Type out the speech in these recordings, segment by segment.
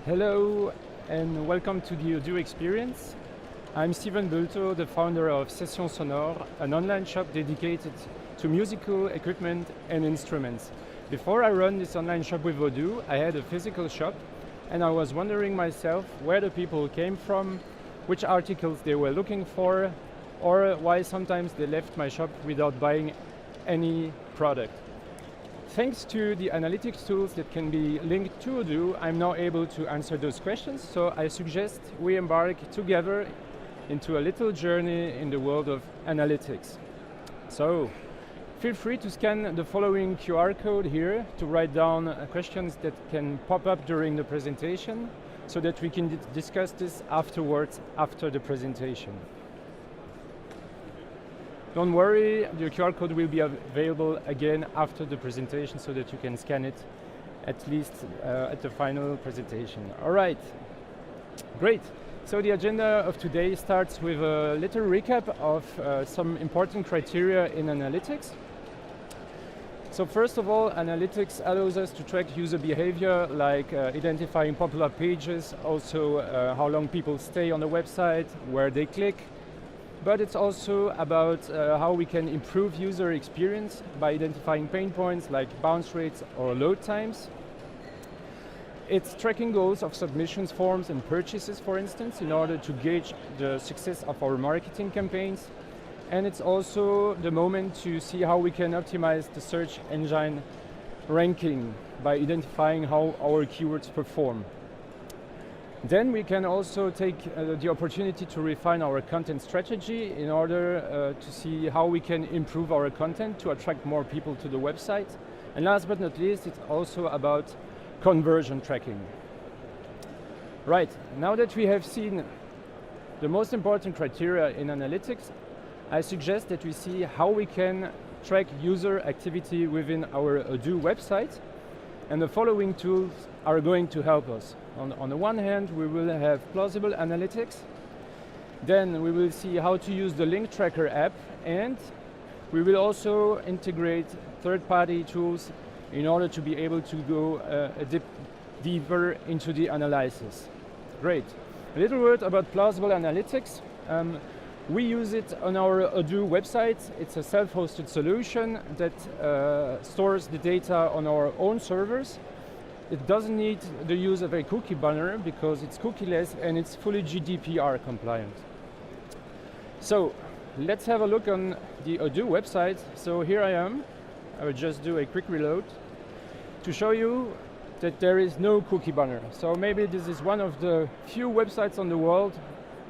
Hello and welcome to the Odoo experience. I'm Steven Bulto, the founder of Session Sonore, an online shop dedicated to musical equipment and instruments. Before I run this online shop with Odoo, I had a physical shop and I was wondering myself where the people came from, which articles they were looking for, or why sometimes they left my shop without buying any product. Thanks to the analytics tools that can be linked to Odoo, I'm now able to answer those questions, so I suggest we embark together into a little journey in the world of analytics. So, feel free to scan the following QR code here to write down questions that can pop up during the presentation, so that we can discuss this afterwards, after the presentation. Don't worry, the QR code will be available again after the presentation so that you can scan it at least at the final presentation. All right, great. So the agenda of today starts with a little recap of some important criteria in analytics. So first of all, analytics allows us to track user behavior, like identifying popular pages, also how long people stay on the website, where they click. But it's also about how we can improve user experience by identifying pain points like bounce rates or load times. It's tracking goals of submissions forms and purchases, for instance, in order to gauge the success of our marketing campaigns. And it's also the moment to see how we can optimize the search engine ranking by identifying how our keywords perform. Then we can also take the opportunity to refine our content strategy in order to see how we can improve our content to attract more people to the website. And last but not least, it's also about conversion tracking. Right, now that we have seen the most important criteria in analytics, I suggest that we see how we can track user activity within our Odoo website. And the following tools are going to help us. On the one hand, we will have plausible analytics. Then we will see how to use the link tracker app, and we will also integrate third-party tools in order to be able to go a dip deeper into the analysis. Great. A little word about plausible analytics. We use it on our Odoo website. It's a self-hosted solution that stores the data on our own servers. It doesn't need the use of a cookie banner because it's cookieless and it's fully GDPR compliant. So let's have a look on the Odoo website. So here I am. I will just do a quick reload to show you that there is no cookie banner. So maybe this is one of the few websites on the world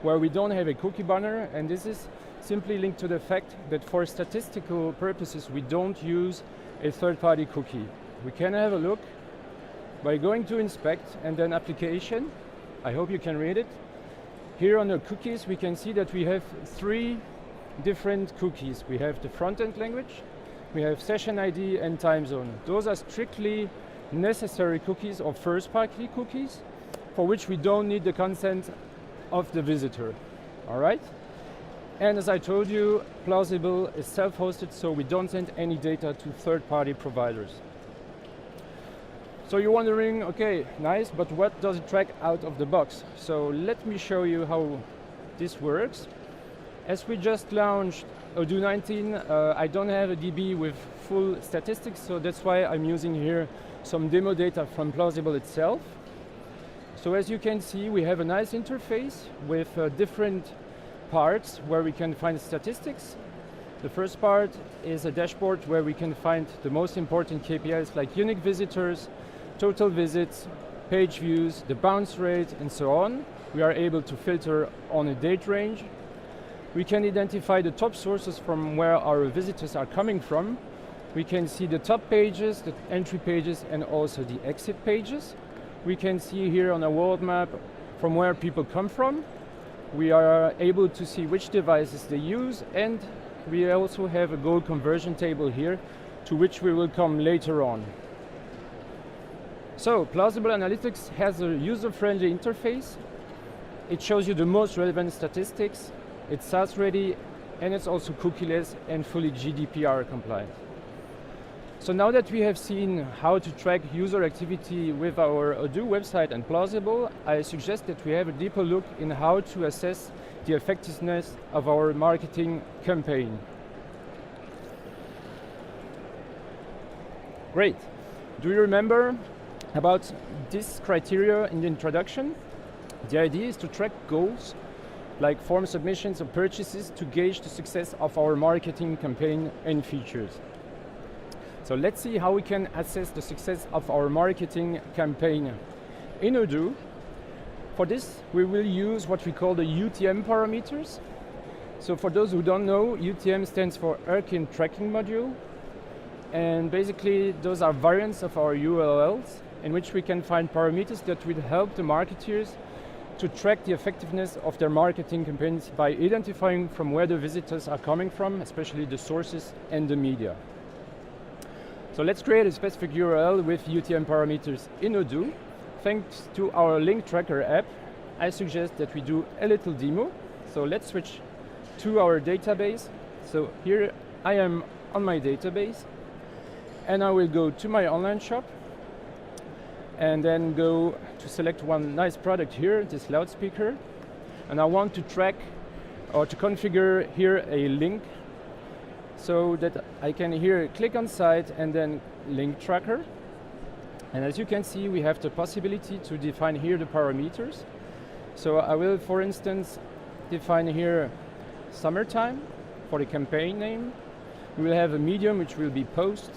where we don't have a cookie banner, and this is simply linked to the fact that for statistical purposes we don't use a third-party cookie. We can have a look by going to inspect and then application. I hope you can read it. Here on the cookies we can see that we have three different cookies. We have the front-end language, we have session ID and time zone. Those are strictly necessary cookies or first-party cookies for which we don't need the consent of the visitor. All right? And as I told you, plausible is self-hosted, so we don't send any data to third-party providers. So you're wondering, okay, nice, but what does it track out of the box? So let me show you how this works. As we just launched Odoo 19, I don't have a DB with full statistics, so that's why I'm using here some demo data from Plausible itself. So as you can see, we have a nice interface with different parts where we can find statistics. The first part is a dashboard where we can find the most important KPIs like unique visitors, total visits, page views, the bounce rate, and so on. We are able to filter on a date range. We can identify the top sources from where our visitors are coming from. We can see the top pages, the entry pages, and also the exit pages. We can see here on a world map from where people come from. We are able to see which devices they use, and we also have a goal conversion table here, to which we will come later on. So, Plausible Analytics has a user-friendly interface. It shows you the most relevant statistics. It's SaaS ready, and it's also cookieless and fully GDPR compliant. So now that we have seen how to track user activity with our Odoo website and Plausible, I suggest that we have a deeper look in how to assess the effectiveness of our marketing campaign. Great. Do you remember about this criteria in the introduction? The idea is to track goals like form submissions or purchases to gauge the success of our marketing campaign and features. So let's see how we can assess the success of our marketing campaign in Odoo. For this, we will use what we call the UTM parameters. So for those who don't know, UTM stands for Urkin Tracking Module. And basically, those are variants of our URLs in which we can find parameters that will help the marketers to track the effectiveness of their marketing campaigns by identifying from where the visitors are coming from, especially the sources and the media. So let's create a specific URL with UTM parameters in Odoo. Thanks to our link tracker app, I suggest that we do a little demo. So let's switch to our database. So here I am on my database, and I will go to my online shop and then go to select one nice product here, this loudspeaker. And I want to track or to configure here a link so that I can here click on site and then link tracker. And as you can see, we have the possibility to define here the parameters. So I will, for instance, define here summertime for the campaign name. We will have a medium, which will be post.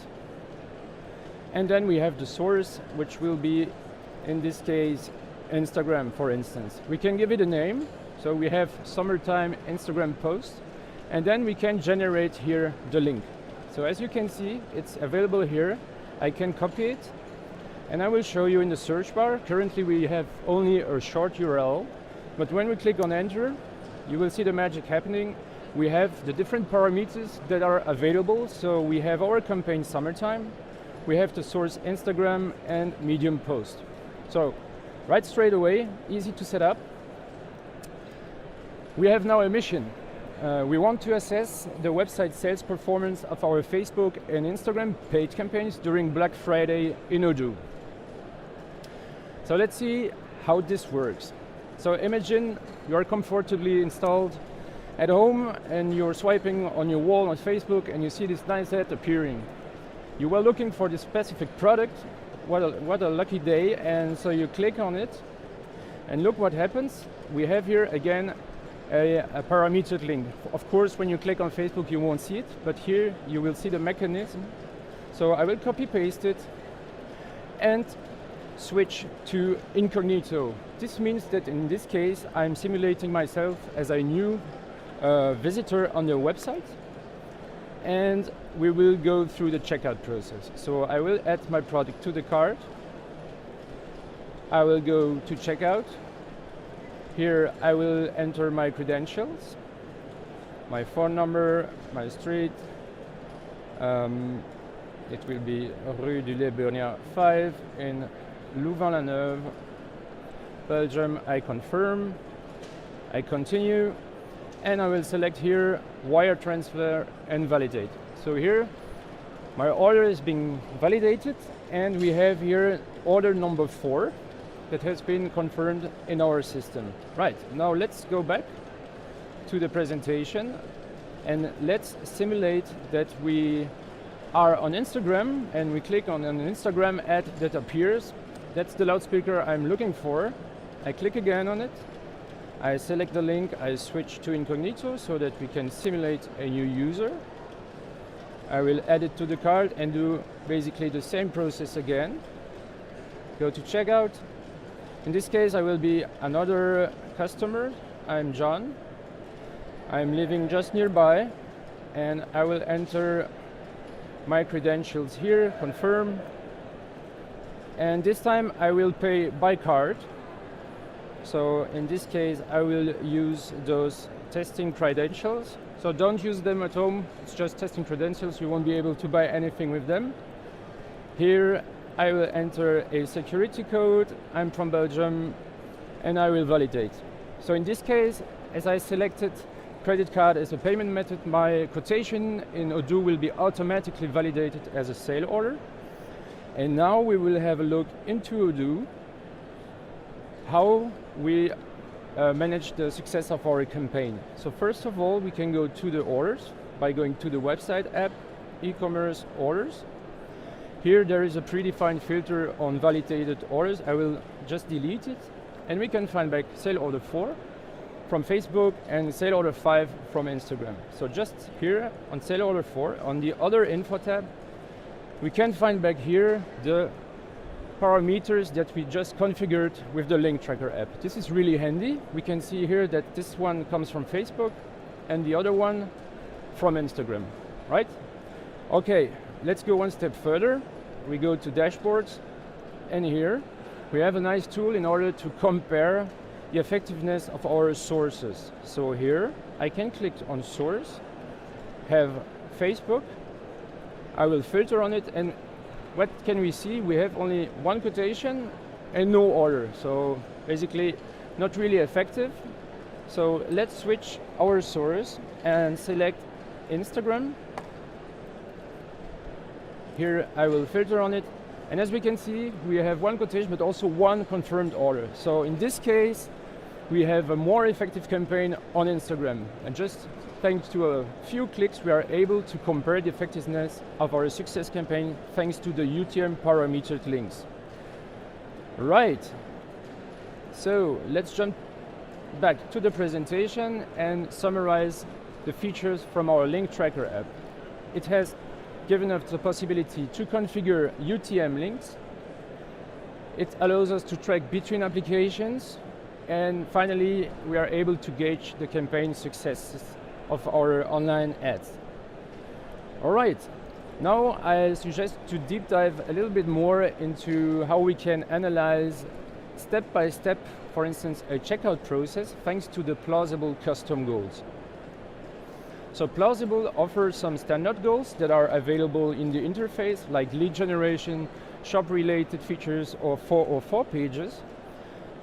And then we have the source, which will be, in this case, Instagram, for instance. We can give it a name. So we have summertime Instagram post. And then we can generate here the link. So as you can see, it's available here. I can copy it. And I will show you in the search bar. Currently we have only a short URL. But when we click on enter, you will see the magic happening. We have the different parameters that are available. So we have our campaign summertime. We have the source Instagram and medium post. So right straight away, easy to set up. We have now a mission. We want to assess the website sales performance of our Facebook and Instagram paid campaigns during Black Friday in Odoo. So let's see how this works. So imagine you are comfortably installed at home and you're swiping on your wall on Facebook and you see this nice ad appearing. You were looking for this specific product. What a lucky day. And so you click on it and look what happens. We have here again a parametered link. Of course, when you click on Facebook, you won't see it, but here you will see the mechanism. So I will copy paste it and switch to incognito. This means that in this case, I'm simulating myself as a new visitor on the website. And we will go through the checkout process. So I will add my product to the cart. I will go to checkout. Here I will enter my credentials, my phone number, my street. It will be Rue du Les Bernières 5 in Louvain-la-Neuve, Belgium. I confirm, I continue. And I will select here wire transfer and validate. So here my order is being validated and we have here order number 4 that has been confirmed in our system. Right, now let's go back to the presentation and let's simulate that we are on Instagram and we click on an Instagram ad that appears. That's the loudspeaker I'm looking for. I click again on it. I select the link, I switch to incognito so that we can simulate a new user. I will add it to the cart and do basically the same process again. Go to checkout. In this case, I will be another customer. I'm John. I'm living just nearby and I will enter my credentials here, confirm. And this time I will pay by card. So in this case, I will use those testing credentials. So don't use them at home. It's just testing credentials. You won't be able to buy anything with them. Here, I will enter a security code. I'm from Belgium, and I will validate. So in this case, as I selected credit card as a payment method, my quotation in Odoo will be automatically validated as a sale order. And now we will have a look into Odoo, how we manage the success of our campaign. So first of all, we can go to the orders by going to the website app, e-commerce orders. Here there is a predefined filter on validated orders. I will just delete it, and we can find back sale order 4 from Facebook and sale order 5 from Instagram. So just here on sale order 4, on the other info tab, we can find back here the parameters that we just configured with the link tracker app. This is really handy. We can see here that this one comes from Facebook and the other one from Instagram, right? Okay, let's go one step further. We go to dashboards, and here we have a nice tool in order to compare the effectiveness of our sources. So here I can click on source, have Facebook, I will filter on it, and what can we see? We have only one quotation and no order. So basically not really effective. So let's switch our source and select Instagram. Here I will filter on it. And as we can see, we have one quotation but also one confirmed order. So in this case, we have a more effective campaign on Instagram. And just thanks to a few clicks, we are able to compare the effectiveness of our success campaign thanks to the UTM parametered links. Right. So let's jump back to the presentation and summarize the features from our link tracker app. It has given us the possibility to configure UTM links. It allows us to track between applications. And finally, we are able to gauge the campaign successes of our online ads. All right, now I suggest to deep dive a little bit more into how we can analyze step by step, for instance, a checkout process thanks to the plausible custom goals. So Plausible offers some standard goals that are available in the interface, like lead generation, shop-related features, or 404 pages.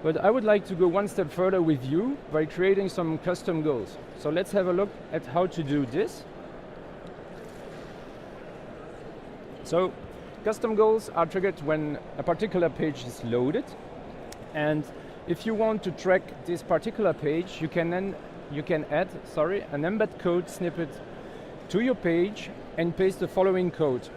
But I would like to go one step further with you by creating some custom goals. So let's have a look at how to do this. So custom goals are triggered when a particular page is loaded. And if you want to track this particular page, you can add an embed code snippet to your page and paste the following code.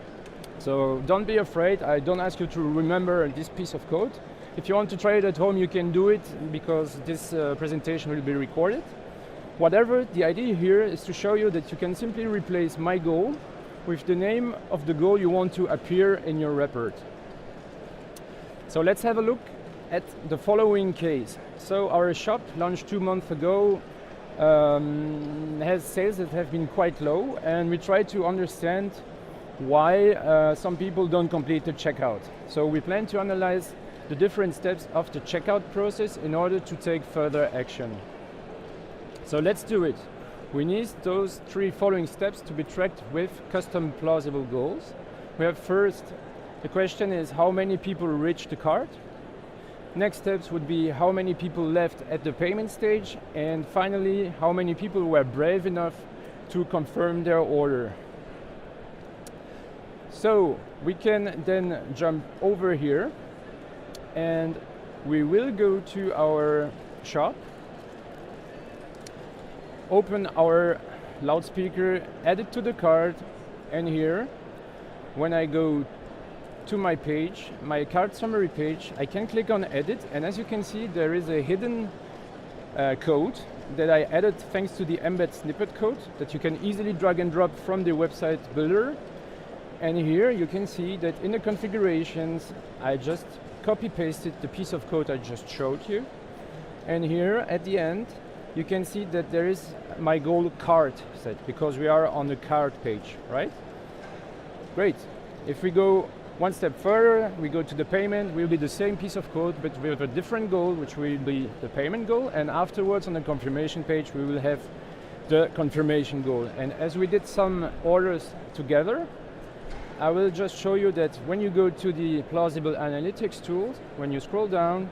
So don't be afraid, I don't ask you to remember this piece of code. If you want to try it at home, you can do it because this presentation will be recorded. Whatever, the idea here is to show you that you can simply replace my goal with the name of the goal you want to appear in your report. So let's have a look at the following case. So our shop launched 2 months ago, has sales that have been quite low, and we try to understand why some people don't complete the checkout. So we plan to analyze the different steps of the checkout process in order to take further action. So let's do it. We need those 3 following steps to be tracked with custom plausible goals. We have first, the question is how many people reached the cart. Next steps would be how many people left at the payment stage, and finally how many people were brave enough to confirm their order. So we can then jump over here and we will go to our shop, open our loudspeaker, add it to the cart, and here when I go to my page, my cart summary page, I can click on edit, and as you can see there is a hidden code that I added thanks to the embed snippet code that you can easily drag and drop from the website builder. And here you can see that in the configurations I just copy pasted the piece of code I just showed you, and here at the end you can see that there is my goal cart set because we are on the cart page, right? Great. If we go one step further, we go to the payment, will be the same piece of code but with a different goal, which will be the payment goal, and afterwards on the confirmation page we will have the confirmation goal. And as we did some orders together, I will just show you that when you go to the Plausible Analytics tool, when you scroll down,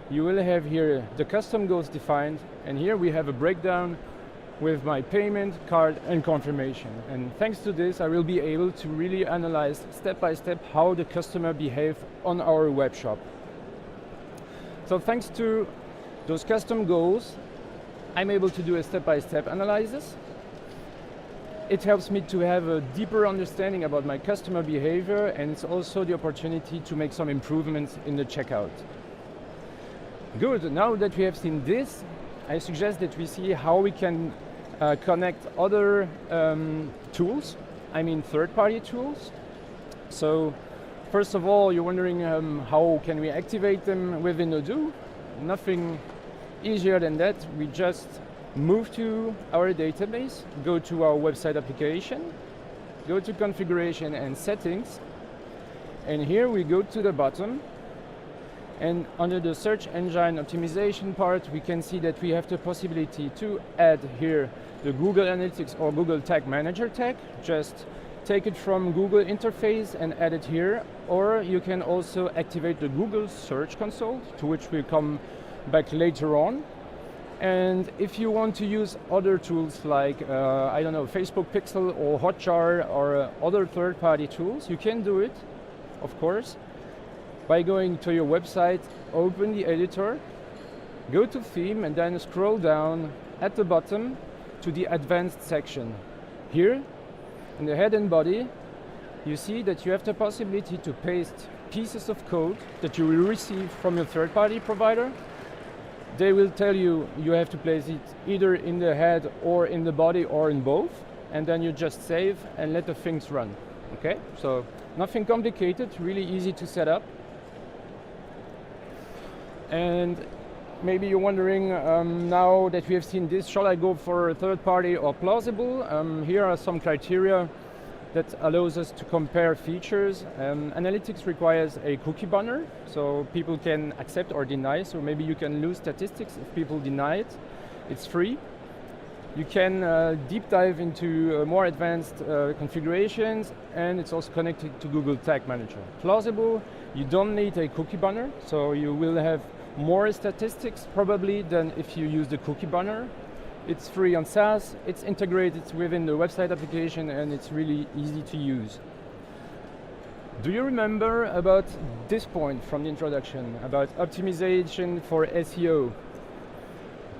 you will have here the custom goals defined, and here we have a breakdown with my payment, card, and confirmation. And thanks to this, I will be able to really analyze step by step how the customer behaves on our web shop. So thanks to those custom goals, I'm able to do a step-by-step analysis. It helps me to have a deeper understanding about my customer behavior, and it's also the opportunity to make some improvements in the checkout. Good, now that we have seen this, I suggest that we see how we can connect other tools, I mean third-party tools. So first of all, you're wondering how can we activate them within Odoo? Nothing easier than that. We just move to our database, go to our website application, go to configuration and settings, and here we go to the bottom, and under the search engine optimization part, we can see that we have the possibility to add here the Google Analytics or Google Tag Manager tag. Just take it from Google interface and add it here, or you can also activate the Google Search Console, to which we'll come back later on. And if you want to use other tools like, I don't know, Facebook Pixel or Hotjar or other third-party tools, you can do it, of course, by going to your website, open the editor, go to theme, and then scroll down at the bottom to the advanced section. Here, in the head and body, you see that you have the possibility to paste pieces of code that you will receive from your third-party provider. They will tell you you have to place it either in the head or in the body or in both, and then you just save and let the things run. Okay, so nothing complicated, really easy to set up. And maybe you're wondering, now that we have seen this, shall I go for a third party or plausible? Here are some criteria that allows us to compare features. Analytics requires a cookie banner, so people can accept or deny, so maybe you can lose statistics if people deny it. It's free. You can deep dive into more advanced configurations, and it's also connected to Google Tag Manager. Plausible, you don't need a cookie banner, so you will have more statistics probably than if you use the cookie banner. It's free on SaaS, it's integrated within the website application, and it's really easy to use. Do you remember about this point from the introduction, about optimization for SEO?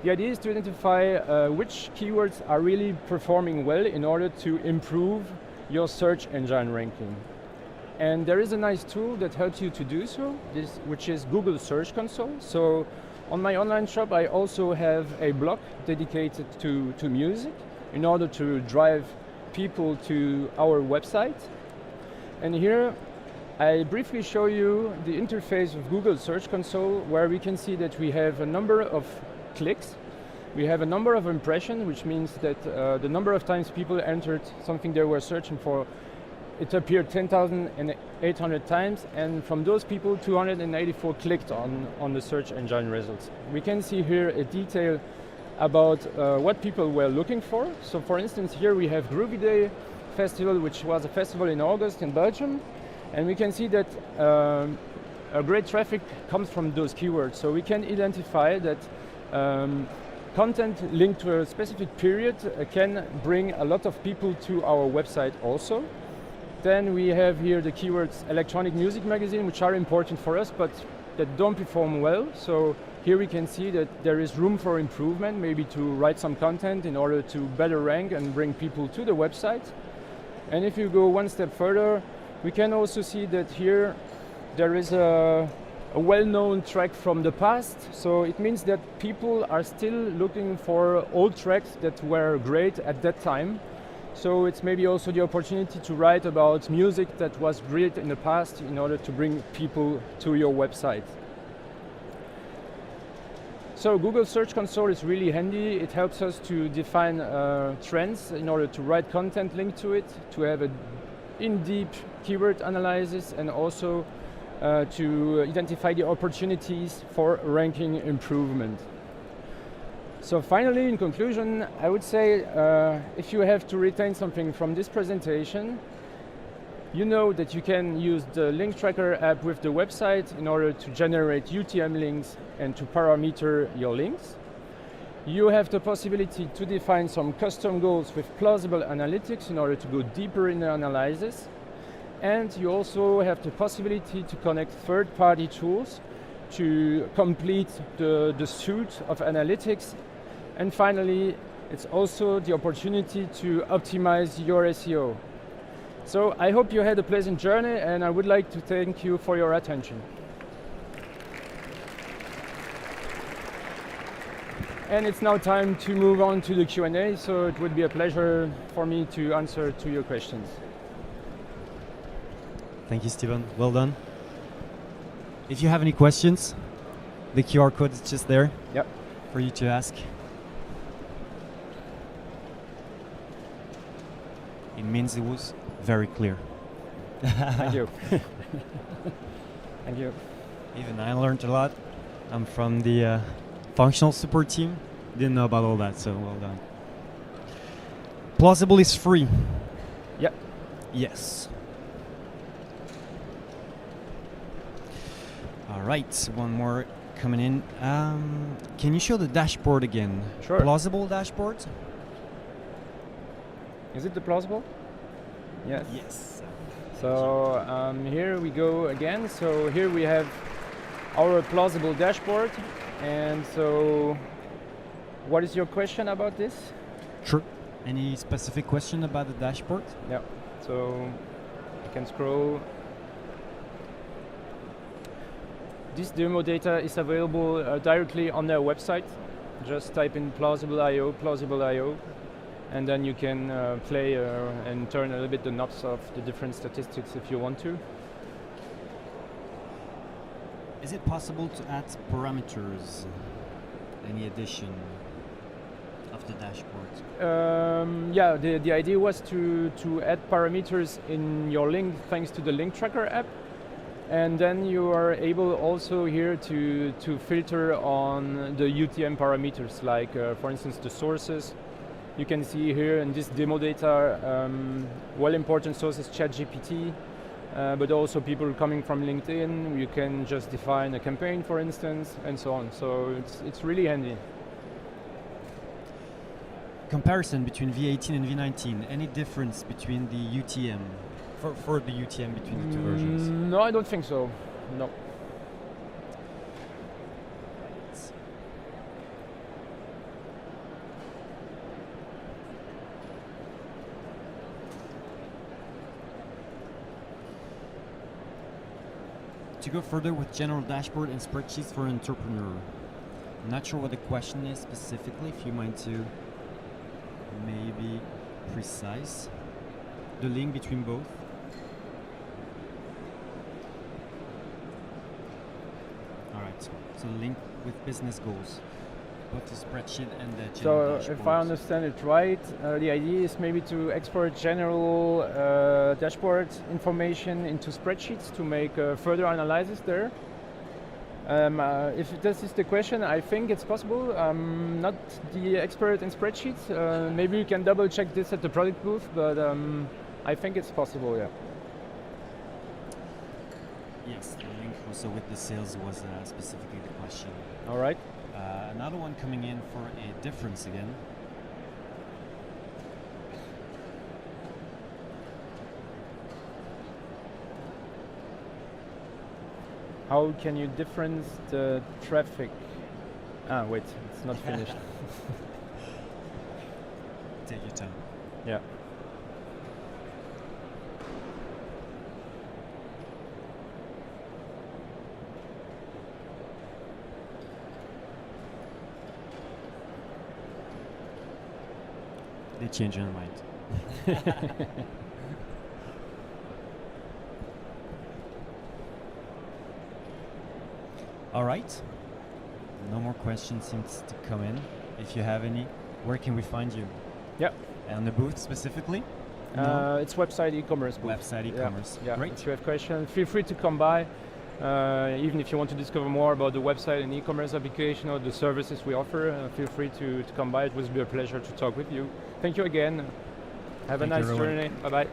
The idea is to identify which keywords are really performing well in order to improve your search engine ranking. And there is a nice tool that helps you to do so, which is Google Search Console. So on my online shop, I also have a block dedicated to music in order to drive people to our website. And here I briefly show you the interface of Google Search Console, where we can see that we have a number of clicks. We have a number of impressions, which means that the number of times people entered something they were searching for, it appeared 10,800 times, and from those people, 284 clicked on the search engine results. We can see here a detail about what people were looking for. So for instance, here we have Groovy Day Festival, which was a festival in August in Belgium, and we can see that a great traffic comes from those keywords. So we can identify that content linked to a specific period can bring a lot of people to our website also. Then we have here the keywords electronic music magazine, which are important for us, but that don't perform well. So here we can see that there is room for improvement, maybe to write some content in order to better rank and bring people to the website. And if you go one step further, we can also see that here there is a well-known track from the past. So it means that people are still looking for old tracks that were great at that time. So it's maybe also the opportunity to write about music that was great in the past in order to bring people to your website. So Google Search Console is really handy. It helps us to define trends in order to write content linked to it, to have an in-deep keyword analysis, and also to identify the opportunities for ranking improvement. So finally, in conclusion, I would say if you have to retain something from this presentation, you know that you can use the link tracker app with the website in order to generate UTM links and to parameter your links. You have the possibility to define some custom goals with plausible analytics in order to go deeper in the analysis. And you also have the possibility to connect third-party tools to complete the suite of analytics. And finally, it's also the opportunity to optimize your SEO. So I hope you had a pleasant journey, and I would like to thank you for your attention. And it's now time to move on to the Q&A, so it would be a pleasure for me to answer to your questions. Thank you, Steven. Well done. If you have any questions, the QR code is just there for you to ask. It means it was very clear. Thank you. Thank you. Even I learned a lot. I'm from the functional support team. Didn't know about all that, so well done. Plausible is free. Yep. Yes. All right, one more coming in. Can you show the dashboard again? Sure. Plausible dashboard? Is it the plausible? Yes. Yes. So here we go again. So here we have our plausible dashboard. And so what is your question about this? Sure. Any specific question about the dashboard? Yeah. So you can scroll. This demo data is available directly on their website. Just type in plausible.io, and then you can play and turn a little bit the knobs of the different statistics if you want to. Is it possible to add parameters? Any addition of the dashboard? Yeah, the idea was to add parameters in your link thanks to the link tracker app. And then you are able also here to filter on the UTM parameters, like for instance the sources. You can see here in this demo data, well-important sources ChatGPT, but also people coming from LinkedIn. You can just define a campaign, for instance, and so on. So it's really handy. Comparison between V18 and V19. Any difference between the UTM? For the UTM between the two versions? No, I don't think so. No. To go further with general dashboard and spreadsheets for an entrepreneur. I'm not sure what the question is specifically, if you mind to maybe precise the link between both. So the link with business goals, both the spreadsheet and the general So if I understand it right, the idea is maybe to export general dashboard information into spreadsheets to make further analysis there. If this is the question, I think it's possible. I'm not the expert in spreadsheets. Maybe you can double check this at the product booth, but I think it's possible, yeah. Yes, the link also with the sales was specifically the question. All right. Another one coming in for a difference again. How can you difference the traffic? Ah, wait, it's not finished. Take your time. Yeah. They change their mind. All right. No more questions seems to come in. If you have any, where can we find you? Yeah. On the booth specifically? It's website e-commerce booth. Website e-commerce. Yeah. Great. If you have questions, feel free to come by. Even if you want to discover more about the website and e-commerce application or the services we offer, feel free to come by. It would be a pleasure to talk with you. Thank you again. Have a nice journey. Bye-bye.